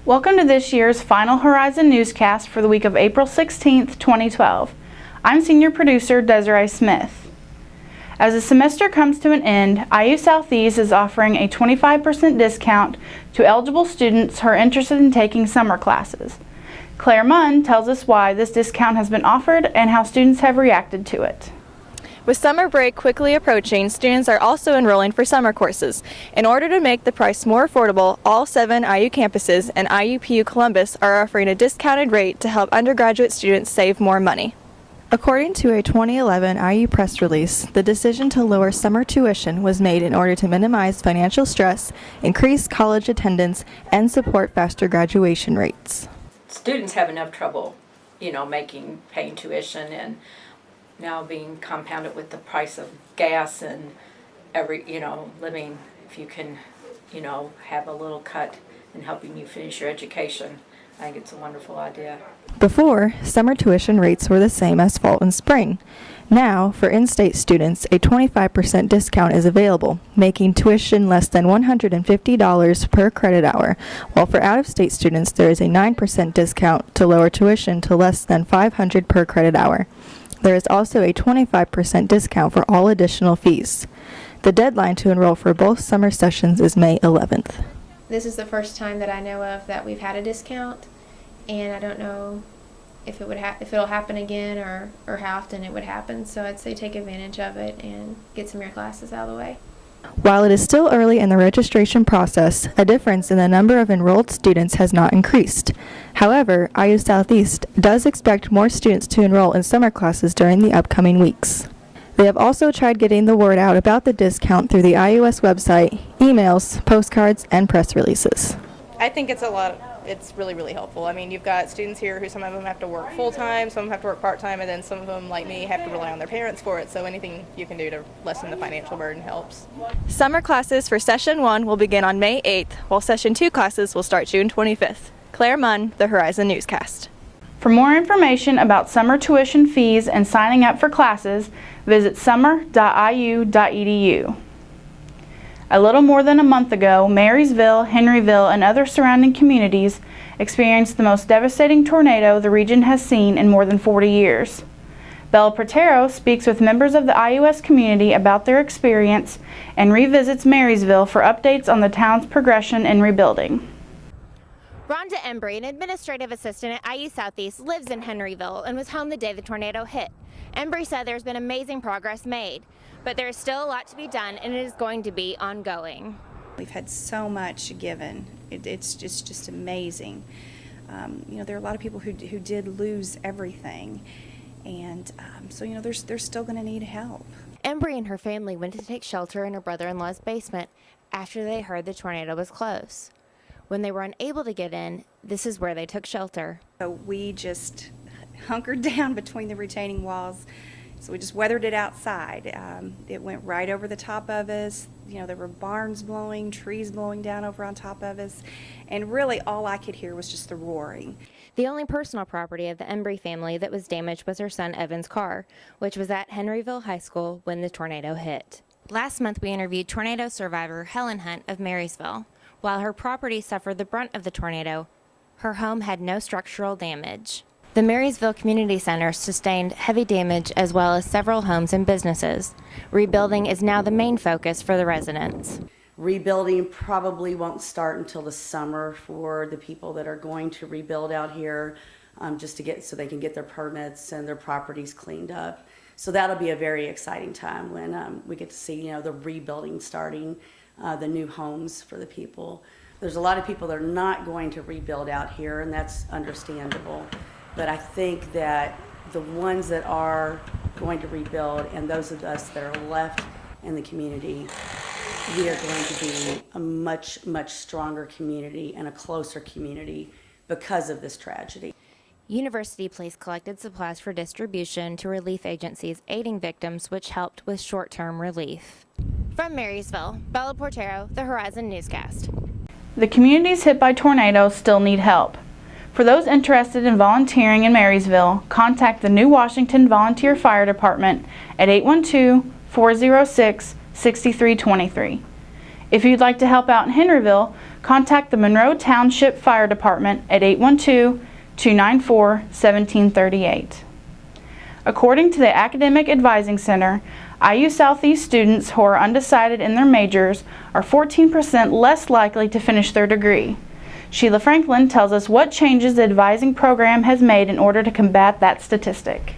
Welcome to this year's final Horizon Newscast for the week of April 16th, 2012. I'm Senior Producer Desiree Smith. As the semester comes to an end, IU Southeast is offering a 25% discount to eligible students who are interested in taking summer classes. Claire Munn tells us why this discount has been offered and how students have reacted to it. With summer break quickly approaching, students are also enrolling for summer courses. In order to make the price more affordable, all 7 IU campuses and IUPU Columbus are offering a discounted rate to help undergraduate students save more money. According to a 2011 IU press release, the decision to lower summer tuition was made in order to minimize financial stress, increase college attendance, and support faster graduation rates. Students have enough trouble, paying tuition, and now being compounded with the price of gas and living, if you can, have a little cut in helping you finish your education. I think it's a wonderful idea. Before, summer tuition rates were the same as fall and spring. Now, for in-state students, a 25% discount is available, making tuition less than $150 per credit hour, while for out-of-state students, there is a 9% discount to lower tuition to less than $500 per credit hour. There is also a 25% discount for all additional fees. The deadline to enroll for both summer sessions is May 11th. This is the first time that I know of that we've had a discount, and I don't know if it'll happen again or how often it would happen. So I'd say take advantage of it and get some of your classes out of the way. While it is still early in the registration process, a difference in the number of enrolled students has not increased. However, IU Southeast does expect more students to enroll in summer classes during the upcoming weeks. They have also tried getting the word out about the discount through the IUS website, emails, postcards, and press releases. I think it's it's really helpful. I mean, you've got students here who some of them have to work full-time, some of them have to work part-time, and then some of them, like me, have to rely on their parents for it, so anything you can do to lessen the financial burden helps. Summer classes for Session 1 will begin on May 8th, while Session 2 classes will start June 25th. Claire Munn, the Horizon Newscast. For more information about summer tuition fees and signing up for classes, visit summer.iu.edu. A little more than a month ago, Marysville, Henryville, and other surrounding communities experienced the most devastating tornado the region has seen in more than 40 years. Bella Protero speaks with members of the IUS community about their experience and revisits Marysville for updates on the town's progression in rebuilding. Rhonda Embry, an administrative assistant at IU Southeast, lives in Henryville and was home the day the tornado hit. Embry said there's been amazing progress made, but there is still a lot to be done, and it is going to be ongoing. We've had so much given. It's just amazing. There are a lot of people who did lose everything, and so they're still going to need help. Embry and her family went to take shelter in her brother-in-law's basement after they heard the tornado was close. When they were unable to get in, this is where they took shelter. So we just hunkered down between the retaining walls. So we just weathered it outside. It went right over the top of us. There were barns blowing, trees blowing down over on top of us. And really all I could hear was just the roaring. The only personal property of the Embry family that was damaged was her son Evan's car, which was at Henryville High School when the tornado hit. Last month we interviewed tornado survivor Helen Hunt of Marysville. While her property suffered the brunt of the tornado, her home had no structural damage. The Marysville Community Center sustained heavy damage as well as several homes and businesses. Rebuilding is now the main focus for the residents. Rebuilding probably won't start until the summer for the people that are going to rebuild out here, just so they can get their permits and their properties cleaned up. So that'll be a very exciting time when we get to see, the rebuilding starting, the new homes for the people. There's a lot of people that are not going to rebuild out here, and that's understandable. But I think that the ones that are going to rebuild and those of us that are left in the community, we are going to be a much stronger community and a closer community because of this tragedy. University Place collected supplies for distribution to relief agencies aiding victims, which helped with short-term relief. From Marysville, Bella Portero, the Horizon Newscast. The communities hit by tornadoes still need help. For those interested in volunteering in Marysville, contact the New Washington Volunteer Fire Department at 812-406-6323. If you'd like to help out in Henryville, contact the Monroe Township Fire Department at 812-294-1738. According to the Academic Advising Center, IU Southeast students who are undecided in their majors are 14% less likely to finish their degree. Sheila Franklin tells us what changes the advising program has made in order to combat that statistic.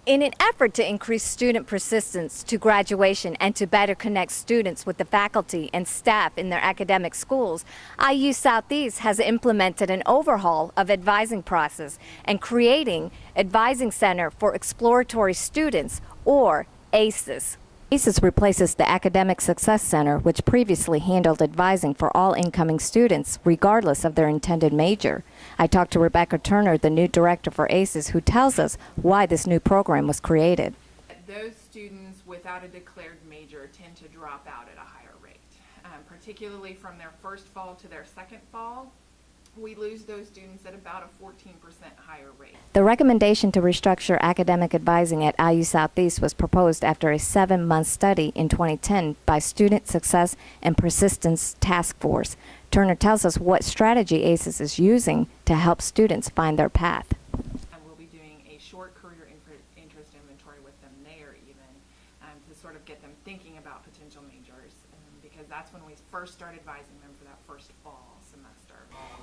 In an effort to increase student persistence to graduation and to better connect students with the faculty and staff in their academic schools, IU Southeast has implemented an overhaul of advising process and creating Advising Center for Exploratory Students, or ACES. ACES replaces the Academic Success Center, which previously handled advising for all incoming students, regardless of their intended major. I talked to Rebecca Turner, the new director for ACES, who tells us why this new program was created. Those students without a declared major tend to drop out at a higher rate, particularly from their first fall to their second fall. We lose those students at about a 14% higher rate. The recommendation to restructure academic advising at IU Southeast was proposed after a 7-month study in 2010 by Student Success and Persistence Task Force. Turner tells us what strategy ACES is using to help students find their path. We'll be doing a short career interest inventory with them there even to sort of get them thinking about potential majors because that's when we first start advising them for that first fall semester.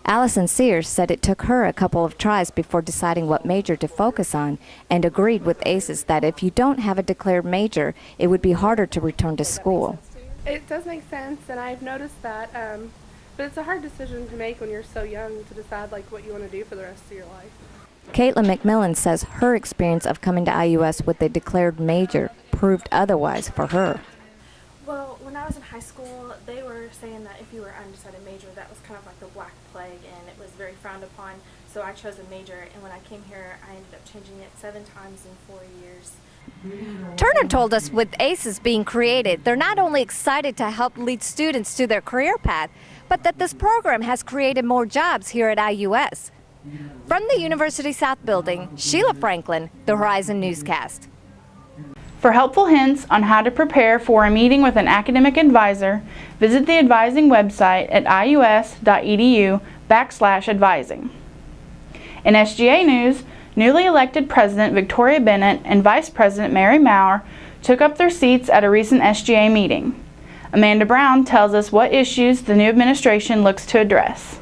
Allison Sears said it took her a couple of tries before deciding what major to focus on and agreed with ACES that if you don't have a declared major, it would be harder to return to school. It does make sense, and I've noticed that, but it's a hard decision to make when you're so young to decide like what you want to do for the rest of your life. Caitlin McMillan says her experience of coming to IUS with a declared major proved otherwise for her. Well, when I was in high school, they were saying that if you were undecided major, that was kind of like the black plague, and it was very frowned upon. So I chose a major, and when I came here, I ended up changing it 7 times in 4 years. Turner told us with ACES being created, they're not only excited to help lead students to their career path, but that this program has created more jobs here at IUS. From the University South Building, Sheila Franklin, the Horizon Newscast. For helpful hints on how to prepare for a meeting with an academic advisor, visit the advising website at ius.edu/advising. In SGA news, newly elected President Victoria Bennett and Vice President Mary Maurer took up their seats at a recent SGA meeting. Amanda Brown tells us what issues the new administration looks to address.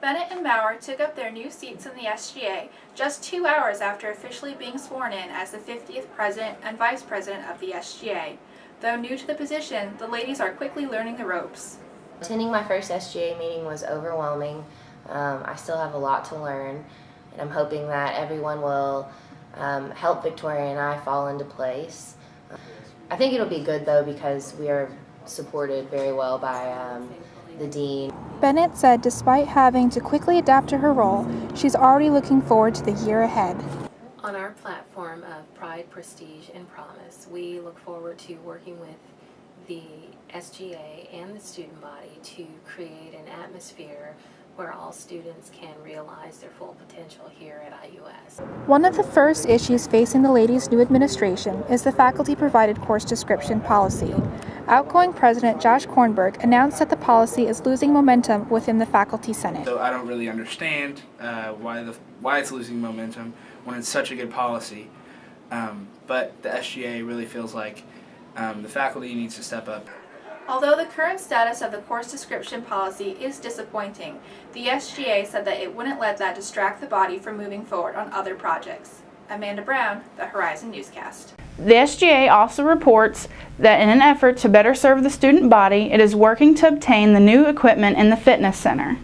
Bennett and Maurer took up their new seats in the SGA just 2 hours after officially being sworn in as the 50th President and Vice President of the SGA. Though new to the position, the ladies are quickly learning the ropes. Attending my first SGA meeting was overwhelming. I still have a lot to learn, and I'm hoping that everyone will help Victoria and I fall into place. I think it'll be good though because we are supported very well by the dean. Bennett said despite having to quickly adapt to her role, she's already looking forward to the year ahead. On our platform of Pride, Prestige, and Promise, we look forward to working with the SGA and the student body to create an atmosphere where all students can realize their full potential here at IUS. One of the first issues facing the ladies' new administration is the faculty-provided course description policy. Outgoing President Josh Kornberg announced that the policy is losing momentum within the Faculty Senate. So I don't really understand why it's losing momentum when it's such a good policy, but the SGA really feels like the faculty needs to step up. Although the current status of the course description policy is disappointing, the SGA said that it wouldn't let that distract the body from moving forward on other projects. Amanda Brown, the Horizon Newscast. The SGA also reports that in an effort to better serve the student body, it is working to obtain the new equipment in the fitness center.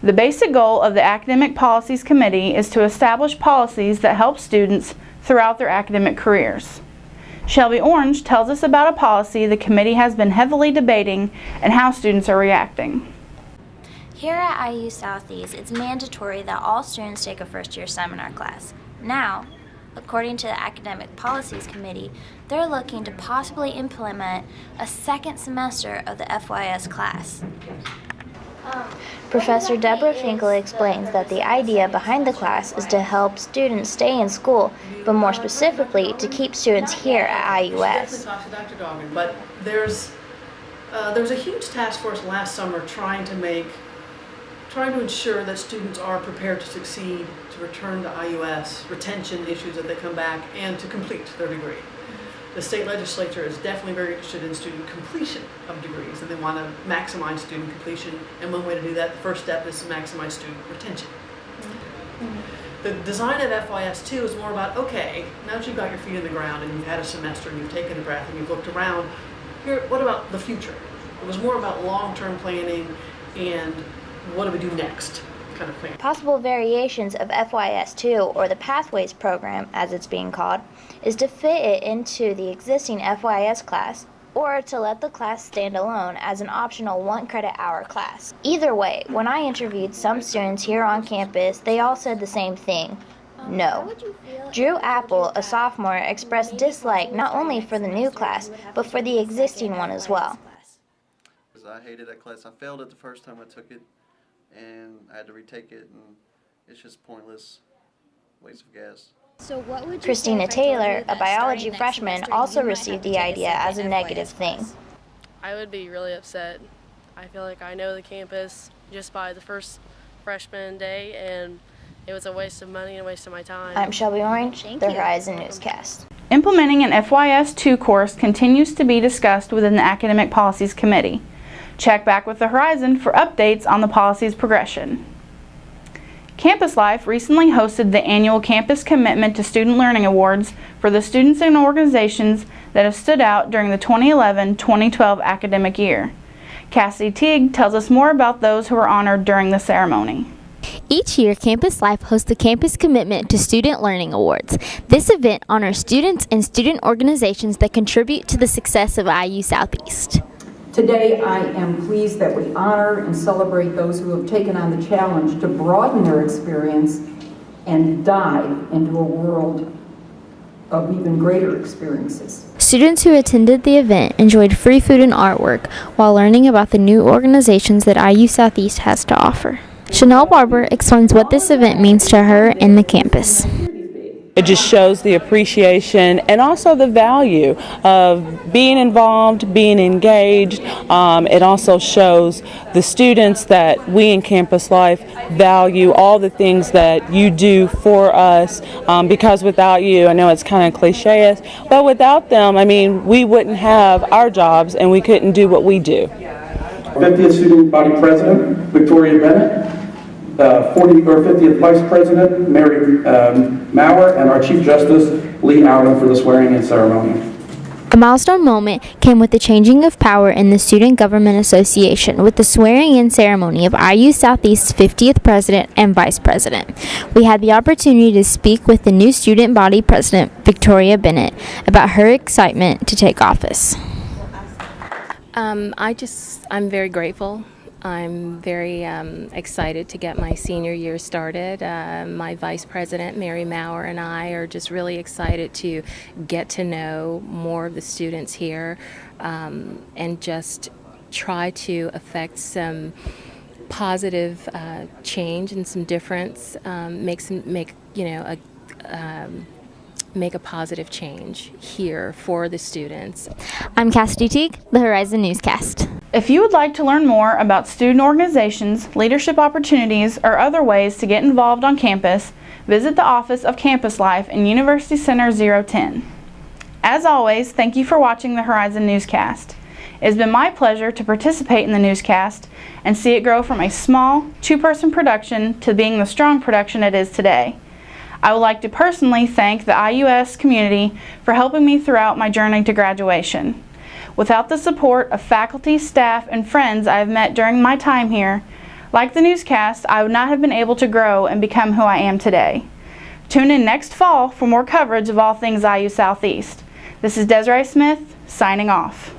The basic goal of the Academic Policies Committee is to establish policies that help students throughout their academic careers. Shelby Orange tells us about a policy the committee has been heavily debating and how students are reacting. Here at IU Southeast, it's mandatory that all students take a first-year seminar class. Now, according to the Academic Policies Committee, they're looking to possibly implement a second semester of the FYS class. Professor Deborah Finkel explains that the idea behind the class is to help students stay in school, but more specifically to keep students here at IUS. Talk to Dr. Doggin, but there's There was a huge task force last summer trying to ensure that students are prepared to succeed, to return to IUS, retention issues that they come back, and to complete their degree. The state legislature is definitely very interested in student completion of degrees, and they want to maximize student completion, and one way to do that, the first step, is to maximize student retention. The design of FYS2 is more about, okay, now that you've got your feet in the ground and you've had a semester and you've taken a breath and you've looked around, here, what about the future? It was more about long-term planning and what do we do next kind of plan. Possible variations of FYS2, or the Pathways program as it's being called, is to fit it into the existing FYS class, or to let the class stand alone as an optional 1 credit hour class. Either way, when I interviewed some students here on campus, they all said the same thing: no. Drew Apple, a sophomore, expressed dislike not only for the new class, but for the existing one as well. I hated that class. I failed it the first time I took it, and I had to retake it, and it's just pointless, waste of gas. So what would Christina Taylor, a biology freshman, also received the idea as a negative thing. I would be really upset. I feel like I know the campus just by the first freshman day, and it was a waste of money and a waste of my time. I'm Shelby Orange, the Horizon Newscast. Implementing an FYS2 course continues to be discussed within the Academic Policies Committee. Check back with the Horizon for updates on the policy's progression. Campus Life recently hosted the annual Campus Commitment to Student Learning Awards for the students and organizations that have stood out during the 2011-2012 academic year. Cassidy Teague tells us more about those who were honored during the ceremony. Each year, Campus Life hosts the Campus Commitment to Student Learning Awards. This event honors students and student organizations that contribute to the success of IU Southeast. Today, I am pleased that we honor and celebrate those who have taken on the challenge to broaden their experience and dive into a world of even greater experiences. Students who attended the event enjoyed free food and artwork while learning about the new organizations that IU Southeast has to offer. Chanel Barber explains what this event means to her and the campus. It just shows the appreciation and also the value of being involved, being engaged. It also shows the students that we in Campus Life value all the things that you do for us, because without you, I know it's kind of cliche, but without them, I mean, we wouldn't have our jobs and we couldn't do what we do. 50th Student Body President, Victoria Bennett. 50th Vice President, Mary Maurer, and our Chief Justice, Lee Allen, for the swearing-in ceremony. A milestone moment came with the changing of power in the Student Government Association with the swearing-in ceremony of IU Southeast's 50th President and Vice President. We had the opportunity to speak with the new Student Body President, Victoria Bennett, about her excitement to take office. I'm very grateful. I'm very excited to get my senior year started. My Vice President, Mary Maurer, and I are just really excited to get to know more of the students here, and just try to affect some positive change and some difference, make a positive change here for the students. I'm Cassidy Teague, the Horizon Newscast. If you would like to learn more about student organizations, leadership opportunities, or other ways to get involved on campus, visit the Office of Campus Life in University Center 010. As always, thank you for watching the Horizon Newscast. It has been my pleasure to participate in the newscast and see it grow from a small, two-person production to being the strong production it is today. I would like to personally thank the IUS community for helping me throughout my journey to graduation. Without the support of faculty, staff, and friends I have met during my time here, like the newscast, I would not have been able to grow and become who I am today. Tune in next fall for more coverage of all things IU Southeast. This is Desiree Smith, signing off.